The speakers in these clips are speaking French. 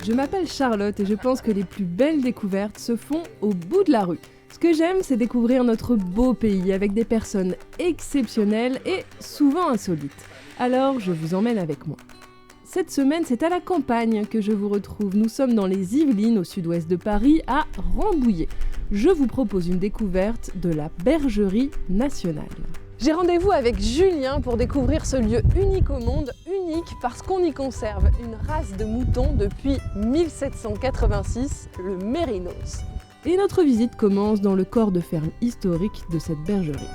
Je m'appelle Charlotte et je pense que les plus belles découvertes se font au bout de la rue. Ce que j'aime, c'est découvrir notre beau pays avec des personnes exceptionnelles et souvent insolites. Alors, je vous emmène avec moi. Cette semaine, c'est à la campagne que je vous retrouve. Nous sommes dans les Yvelines, au sud-ouest de Paris, à Rambouillet. Je vous propose une découverte de la Bergerie nationale. J'ai rendez-vous avec Julien pour découvrir ce lieu unique au monde, unique parce qu'on y conserve une race de moutons depuis 1786, le Mérinos. Et notre visite commence dans le corps de ferme historique de cette bergerie.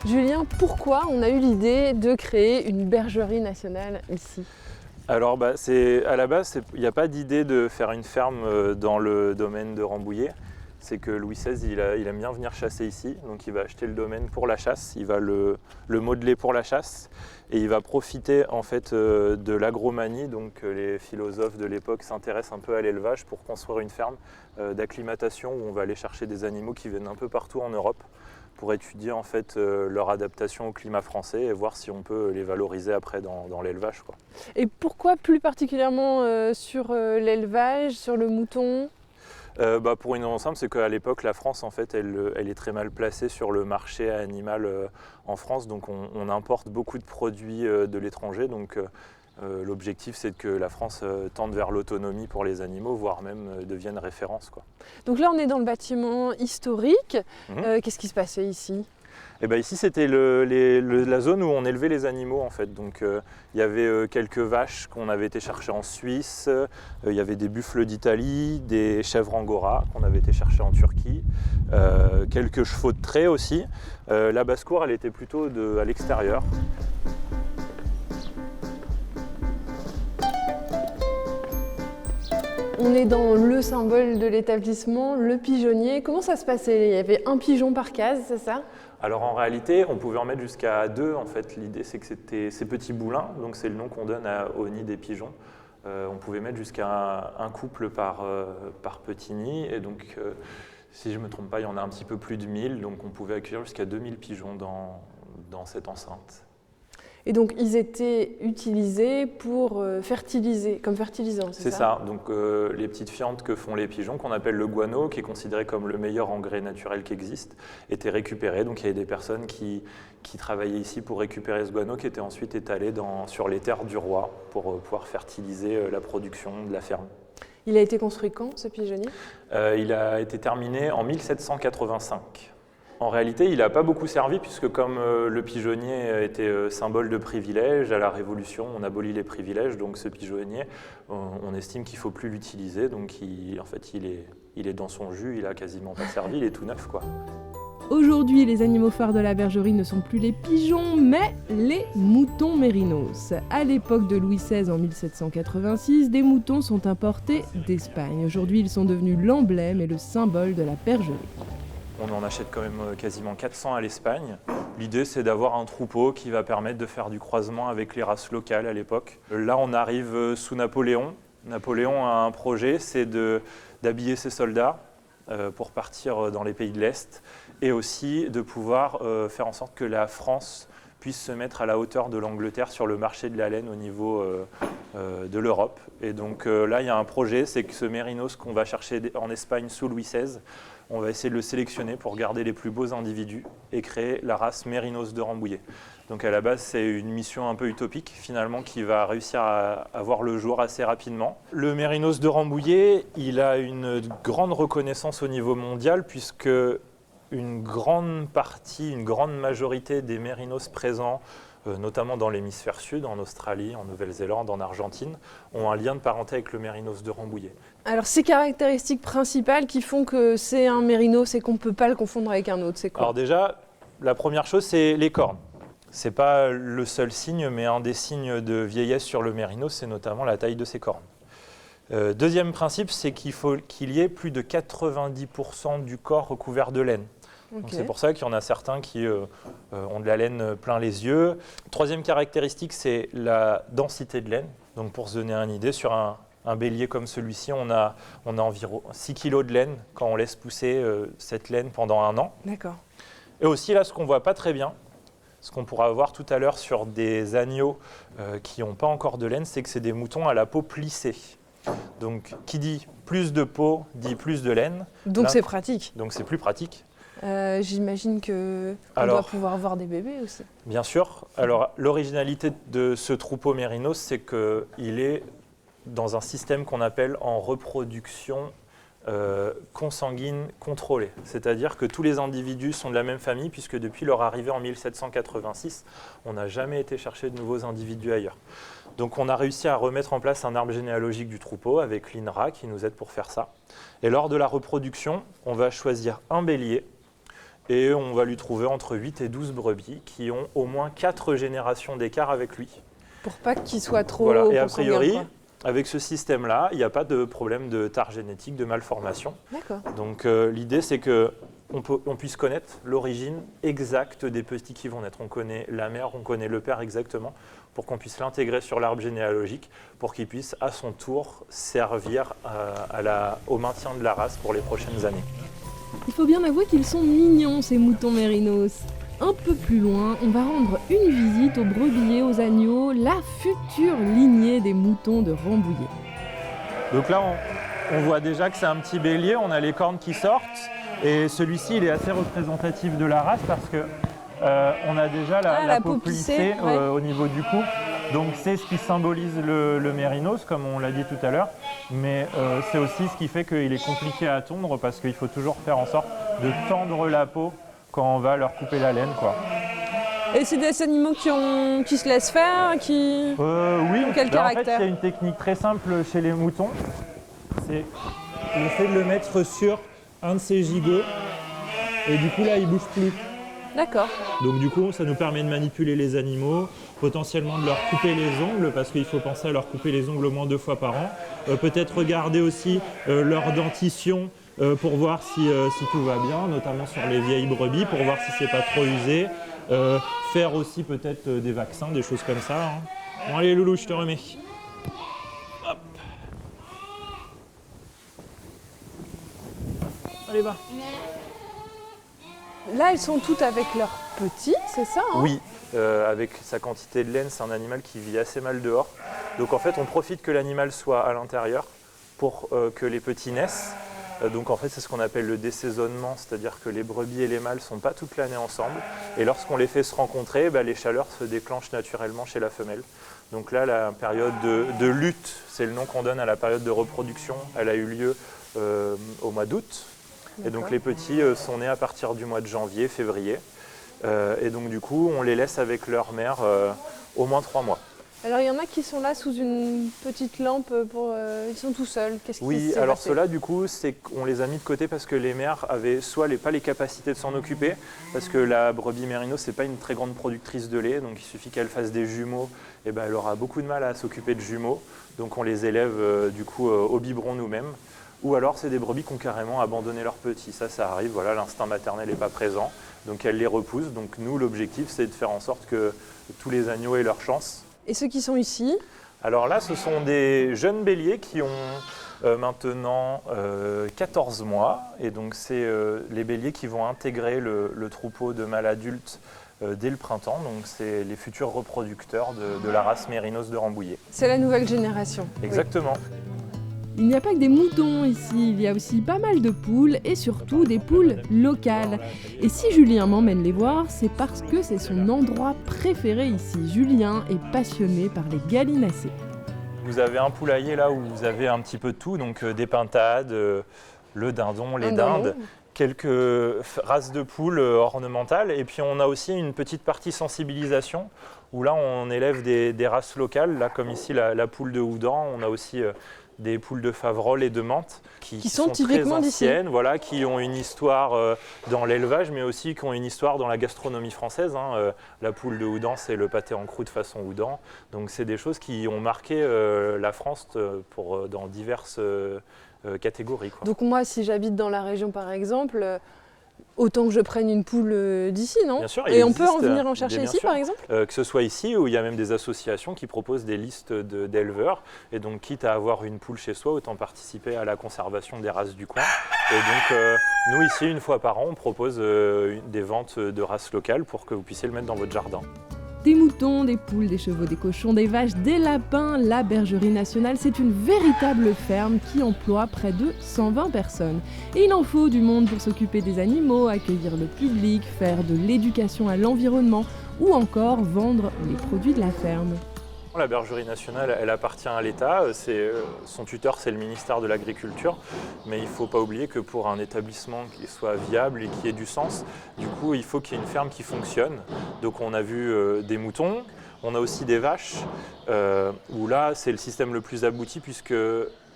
Julien, pourquoi on a eu l'idée de créer une bergerie nationale ici ? Alors à la base, il n'y a pas d'idée de faire une ferme dans le domaine de Rambouillet. C'est que Louis XVI, il aime bien venir chasser ici, donc il va acheter le domaine pour la chasse, il va le modeler pour la chasse et il va profiter en fait de l'agromanie, donc les philosophes de l'époque s'intéressent un peu à l'élevage pour construire une ferme d'acclimatation où on va aller chercher des animaux qui viennent un peu partout en Europe pour étudier en fait leur adaptation au climat français et voir si on peut les valoriser après dans l'élevage, quoi. Et pourquoi plus particulièrement sur l'élevage, sur le mouton ? Pour une raison simple, c'est qu'à l'époque, la France, en fait, elle est très mal placée sur le marché animal en France. Donc on importe beaucoup de produits de l'étranger. Donc l'objectif, c'est que la France tende vers l'autonomie pour les animaux, voire même devienne référence, quoi. Donc là, on est dans le bâtiment historique. Qu'est-ce qui se passait ici ? Ici, c'était la zone où on élevait les animaux, en fait. Donc, il y avait quelques vaches qu'on avait été chercher en Suisse, il y avait des buffles d'Italie, des chèvres angora qu'on avait été chercher en Turquie, quelques chevaux de trait aussi. La basse-cour, elle était plutôt à l'extérieur. On est dans le symbole de l'établissement, le pigeonnier. Comment ça se passait ? Il y avait un pigeon par case, c'est ça ? Alors en réalité, on pouvait en mettre jusqu'à 2 en fait. L'idée c'est que c'était ces petits boulins, donc c'est le nom qu'on donne au nid des pigeons. On pouvait mettre jusqu'à un couple par petit nid et donc si je ne me trompe pas, il y en a un petit peu plus de 1000, donc on pouvait accueillir jusqu'à 2000 pigeons dans cette enceinte. Et donc ils étaient utilisés pour fertiliser, comme fertilisant, c'est ça ? C'est ça, donc les petites fientes que font les pigeons, qu'on appelle le guano, qui est considéré comme le meilleur engrais naturel qui existe, étaient récupérés. Donc il y avait des personnes qui travaillaient ici pour récupérer ce guano, qui était ensuite étalé sur les terres du roi pour pouvoir fertiliser la production de la ferme. Il a été construit quand, ce pigeonnier ? Il a été terminé en 1785. En réalité, il n'a pas beaucoup servi puisque comme le pigeonnier était symbole de privilège, à la Révolution, on abolit les privilèges, donc ce pigeonnier, on estime qu'il ne faut plus l'utiliser, donc il est dans son jus, il n'a quasiment pas servi, il est tout neuf, quoi. Aujourd'hui, les animaux phares de la bergerie ne sont plus les pigeons, mais les moutons mérinos. À l'époque de Louis XVI en 1786, des moutons sont importés d'Espagne. Aujourd'hui, ils sont devenus l'emblème et le symbole de la bergerie. On en achète quand même quasiment 400 à l'Espagne. L'idée, c'est d'avoir un troupeau qui va permettre de faire du croisement avec les races locales à l'époque. Là, on arrive sous Napoléon. Napoléon a un projet, c'est d'habiller ses soldats pour partir dans les pays de l'Est et aussi de pouvoir faire en sorte que la France puisse se mettre à la hauteur de l'Angleterre sur le marché de la laine au niveau de l'Europe. Et donc là, il y a un projet, c'est que ce mérinos qu'on va chercher en Espagne sous Louis XVI, on va essayer de le sélectionner pour garder les plus beaux individus et créer la race mérinos de Rambouillet. Donc à la base, c'est une mission un peu utopique finalement qui va réussir à voir le jour assez rapidement. Le mérinos de Rambouillet, il a une grande reconnaissance au niveau mondial puisque une grande majorité des mérinos présents, notamment dans l'hémisphère sud, en Australie, en Nouvelle-Zélande, en Argentine, ont un lien de parenté avec le mérinos de Rambouillet. Alors ces caractéristiques principales qui font que c'est un mérinos et qu'on ne peut pas le confondre avec un autre, c'est quoi ? Alors déjà, la première chose, c'est les cornes. Ce n'est pas le seul signe, mais un des signes de vieillesse sur le mérinos, c'est notamment la taille de ses cornes. Deuxième principe, c'est qu'il faut qu'il y ait plus de 90% du corps recouvert de laine. Donc c'est pour ça qu'il y en a certains qui ont de la laine plein les yeux. Troisième caractéristique, c'est la densité de laine. Donc pour se donner une idée, sur un bélier comme celui-ci, on a environ 6 kg de laine quand on laisse pousser cette laine pendant 1 an. D'accord. Et aussi là, ce qu'on ne voit pas très bien, Ce qu'on pourra voir tout à l'heure sur des agneaux qui n'ont pas encore de laine, c'est que c'est des moutons à la peau plissée. Donc, qui dit plus de peau, dit plus de laine. Donc c'est pratique. Donc c'est plus pratique. J'imagine qu'on doit pouvoir voir des bébés aussi. Bien sûr. Alors, l'originalité de ce troupeau mérinos, c'est qu'il est dans un système qu'on appelle en reproduction consanguine contrôlée. C'est-à-dire que tous les individus sont de la même famille, puisque depuis leur arrivée en 1786, on n'a jamais été chercher de nouveaux individus ailleurs. Donc on a réussi à remettre en place un arbre généalogique du troupeau avec l'INRA qui nous aide pour faire ça. Et lors de la reproduction, on va choisir un bélier et on va lui trouver entre 8 et 12 brebis qui ont au moins 4 générations d'écart avec lui. Pour pas qu'il soit trop voilà. Et a consanguin, priori, quoi. avec ce système-là, il n'y a pas de problème de tare génétique, de malformation. D'accord. Donc l'idée, c'est qu'on puisse connaître l'origine exacte des petits qui vont naître. On connaît la mère, on connaît le père exactement, pour qu'on puisse l'intégrer sur l'arbre généalogique, pour qu'il puisse à son tour servir au maintien de la race pour les prochaines années. Il faut bien avouer qu'ils sont mignons, ces moutons mérinos. Un peu plus loin, on va rendre une visite aux brebis et aux agneaux, la future lignée des moutons de Rambouillet. Donc là, on voit déjà que c'est un petit bélier, on a les cornes qui sortent, et celui-ci, il est assez représentatif de la race parce que on a déjà la peau plissée au niveau du cou. Donc c'est ce qui symbolise le mérinos, comme on l'a dit tout à l'heure, mais c'est aussi ce qui fait qu'il est compliqué à tondre parce qu'il faut toujours faire en sorte de tendre la peau quand on va leur couper la laine, quoi. Et c'est des animaux qui se laissent faire, qui oui. Quel caractère? En fait, il y a une technique très simple chez les moutons, c'est le fait de le mettre sur un de ses gigots, et du coup là, il ne bouge plus. D'accord. Donc du coup, ça nous permet de manipuler les animaux, potentiellement de leur couper les ongles, parce qu'il faut penser à leur couper les ongles au moins 2 fois par an. Peut-être regarder aussi leur dentition pour voir si tout va bien, notamment sur les vieilles brebis, pour voir si c'est pas trop usé. Faire aussi peut-être des vaccins, des choses comme ça. Hein. Bon allez Loulou, je te remets. Hop. Allez va. Là, elles sont toutes avec leurs petits, c'est ça, hein? Oui, avec sa quantité de laine, c'est un animal qui vit assez mal dehors. Donc en fait, on profite que l'animal soit à l'intérieur pour que les petits naissent. Donc en fait, c'est ce qu'on appelle le désaisonnement, c'est-à-dire que les brebis et les mâles ne sont pas toute l'année ensemble. Et lorsqu'on les fait se rencontrer, les chaleurs se déclenchent naturellement chez la femelle. Donc là, la période de lutte, c'est le nom qu'on donne à la période de reproduction, elle a eu lieu au mois d'août. Et donc les petits sont nés à partir du mois de janvier, février. Et donc du coup, on les laisse avec leur mère au moins 3 mois. Alors il y en a qui sont là sous une petite lampe, ils sont tout seuls. Qu'est-ce qui Oui, s'est alors passé? ceux-là, du coup, c'est qu'on les a mis de côté parce que les mères avaient soit pas les capacités de s'en occuper, parce que la brebis mérinos, c'est pas une très grande productrice de lait, donc il suffit qu'elle fasse des jumeaux, et elle aura beaucoup de mal à s'occuper de jumeaux. Donc on les élève du coup au biberon nous-mêmes. Ou alors c'est des brebis qui ont carrément abandonné leurs petits. Ça arrive, voilà, l'instinct maternel n'est pas présent, donc elles les repoussent. Donc nous, l'objectif, c'est de faire en sorte que tous les agneaux aient leur chance. Et ceux qui sont ici? Alors là, ce sont des jeunes béliers qui ont maintenant 14 mois. Et donc c'est les béliers qui vont intégrer le troupeau de mâles adultes dès le printemps. Donc c'est les futurs reproducteurs de la race mérinos de Rambouillet. C'est la nouvelle génération. Exactement. Il n'y a pas que des moutons ici, il y a aussi pas mal de poules et surtout des poules locales. Et si Julien m'emmène les voir, c'est parce que c'est son endroit préféré ici. Julien est passionné par les gallinacés. Vous avez un poulailler là où vous avez un petit peu de tout, donc des pintades, le dindon, les dindes, quelques races de poules ornementales. Et puis on a aussi une petite partie sensibilisation où là on élève des races locales, là comme ici la poule de Houdan, on a aussi des poules de Faverolles et de Mantes qui sont typiquement très d'ici. anciennes, voilà, qui ont une histoire dans l'élevage, mais aussi qui ont une histoire dans la gastronomie française. Hein. La poule de Houdan, c'est le pâté en croûte façon Houdan. Donc c'est des choses qui ont marqué la France dans diverses catégories, quoi. Donc moi, si j'habite dans la région par exemple, Autant que je prenne une poule d'ici, non? Bien sûr, Et on peut en existe, venir en chercher bien ici, sûr. par exemple? Que ce soit ici ou il y a même des associations qui proposent des listes d'éleveurs. Et donc, quitte à avoir une poule chez soi, autant participer à la conservation des races du coin. Et donc, nous, ici, une fois par an, on propose des ventes de races locales pour que vous puissiez le mettre dans votre jardin. Des moutons, des poules, des chevaux, des cochons, des vaches, des lapins, la Bergerie Nationale, c'est une véritable ferme qui emploie près de 120 personnes. Et il en faut du monde pour s'occuper des animaux, accueillir le public, faire de l'éducation à l'environnement ou encore vendre les produits de la ferme. La Bergerie Nationale, elle appartient à l'État. Son tuteur, c'est le ministère de l'Agriculture. Mais il ne faut pas oublier que pour un établissement qui soit viable et qui ait du sens, du coup, il faut qu'il y ait une ferme qui fonctionne. Donc on a vu des moutons, on a aussi des vaches, où là, c'est le système le plus abouti puisque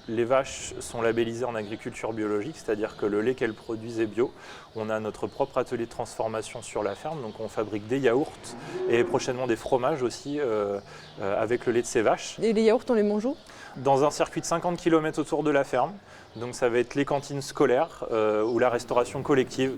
les vaches sont labellisées en agriculture biologique, c'est-à-dire que le lait qu'elles produisent est bio. On a notre propre atelier de transformation sur la ferme, donc on fabrique des yaourts et prochainement des fromages aussi avec le lait de ces vaches. Et les yaourts, on les mange où? Dans un circuit de 50 km autour de la ferme, donc ça va être les cantines scolaires ou la restauration collective.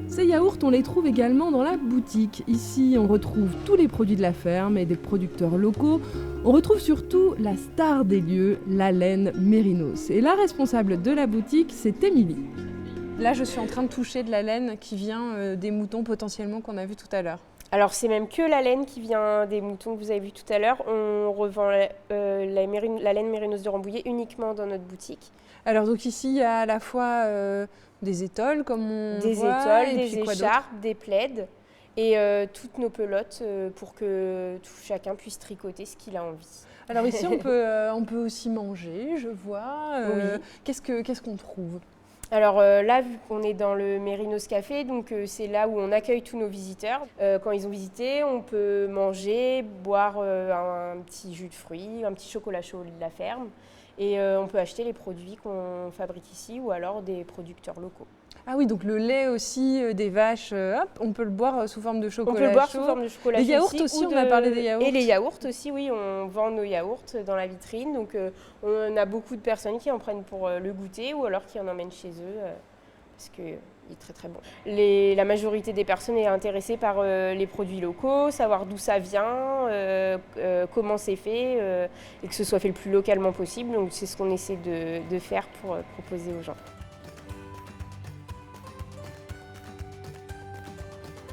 Ces yaourts, on les trouve également dans la boutique. Ici, on retrouve tous les produits de la ferme et des producteurs locaux. On retrouve surtout la star des lieux, la laine Mérinos. Et la responsable de la boutique, c'est Émilie. Là, je suis en train de toucher de la laine qui vient des moutons potentiellement qu'on a vu tout à l'heure. Alors c'est même que la laine qui vient des moutons que vous avez vu tout à l'heure. On revend la laine Mérinos de Rambouillet uniquement dans notre boutique. Alors donc ici, il y a à la fois des étoles comme on des voit, étoles, et des puis quoi d'autre? écharpes, des plaids et toutes nos pelotes pour que chacun puisse tricoter ce qu'il a envie. Alors ici, on peut aussi manger, je vois. Oui. Qu'est-ce qu'on trouve? Alors là, vu qu'on est dans le Mérinos Café, donc c'est là où on accueille tous nos visiteurs. Quand ils ont visité, on peut manger, boire un petit jus de fruits, un petit chocolat chaud de la ferme. Et on peut acheter les produits qu'on fabrique ici ou alors des producteurs locaux. Ah oui, donc le lait aussi des vaches, hop, on peut le boire sous forme de chocolat On peut le boire chaud. sous forme de chocolat Les chaud yaourts aussi, on a parlé des yaourts. Et les yaourts aussi, oui, on vend nos yaourts dans la vitrine. Donc on a beaucoup de personnes qui en prennent pour le goûter ou alors qui en emmènent chez eux parce qu'il est très très bon. La majorité des personnes est intéressée par les produits locaux, savoir d'où ça vient, comment c'est fait et que ce soit fait le plus localement possible. Donc c'est ce qu'on essaie de faire pour proposer aux gens.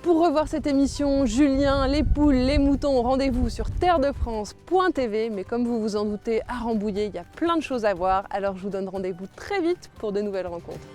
Pour revoir cette émission, Julien, les poules, les moutons, rendez-vous sur terredefrance.tv. Mais comme vous vous en doutez, à Rambouillet, il y a plein de choses à voir. Alors je vous donne rendez-vous très vite pour de nouvelles rencontres.